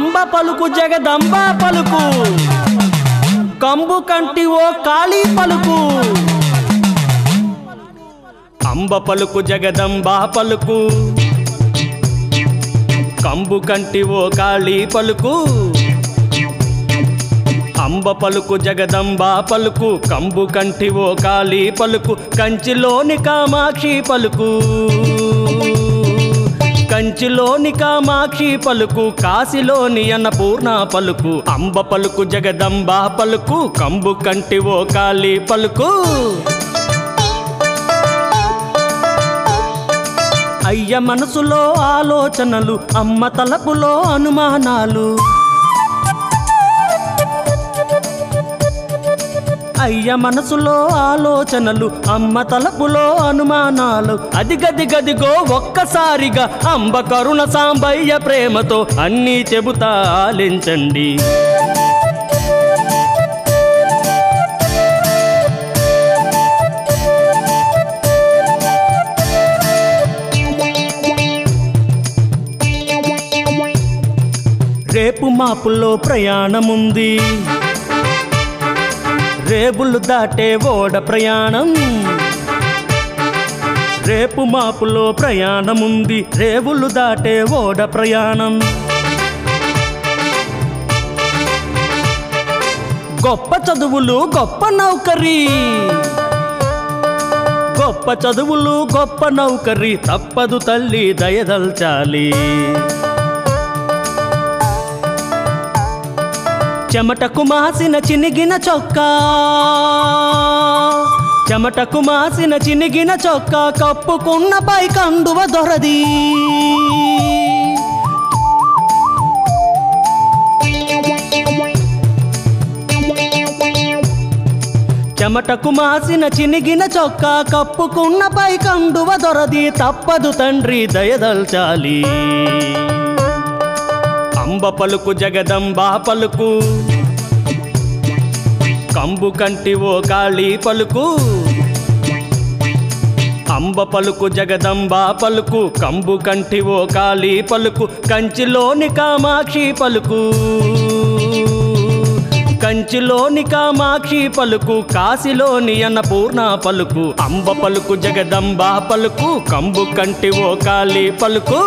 అంబ పలుకు జగదంబ పలుకు కంబు కంటి ఓ కాళీ పలుకు అంబ పలుకు జగదంబ పలుకు కంబు కంటి ఓ కాళీ పలుకు అంబ పలుకు జగదంబ పలుకు కంబు కంటి ఓ కాళీ పలుకు కంచిలోని కామాక్షి పలుకు కంచిలోని కామాక్షి పలుకు కాశీలోని అన్నపూర్ణ పలుకు అంబ పలుకు జగదంబ పలుకు కంబు కంటి ఓ కాళీ పలుకు అయ్య మనసులో ఆలోచనలు అమ్మ తలపులో అనుమానాలు అయ్య మనసులో ఆలోచనలు అమ్మ తలపులో అనుమానాలు అదిగదిగదిగో ఒక్కసారిగా అంబ కరుణ సాంబయ్య ప్రేమతో అన్నీ చెబుతా ఆలించండి రేపు మాపుల్లో ప్రయాణముంది రేపులు దాటే ఓడ ప్రయాణం రేపు మాపులో ప్రయాణముంది రేవులు దాటే ఓడ ప్రయాణం గొప్ప చదువులు గొప్ప నౌకరీ గొప్ప చదువులు గొప్ప నౌకరీ తప్పదు తల్లి దయదల్చాలి చెమటకు మాసిన చినిగిన చొక్కా చెమటకు మాసిన చినిగిన చొక్కా కప్పుకున్న పై కండువ దొరది చెమటకు మాసిన చినిగిన చొక్కా కప్పుకున్న పై కండువ దొరది తప్పదు తండ్రి దయదల్చాలి అంబ పలుకు జగదంబ పలుకు కంబు కంటి ఓ కాళీ పలుకు అంబ పలుకు జగదంబ పలుకు కంబు కంటి ఓ కాళీ పలుకు కంచిలోని కామాక్షి పలుకు కంచిలోని కామాక్షి పలుకు కాశీలోని అన్నపూర్ణ పలుకు అంబ పలుకు జగదంబ పలుకు కంబు కంటి ఓ కాళీ పలుకు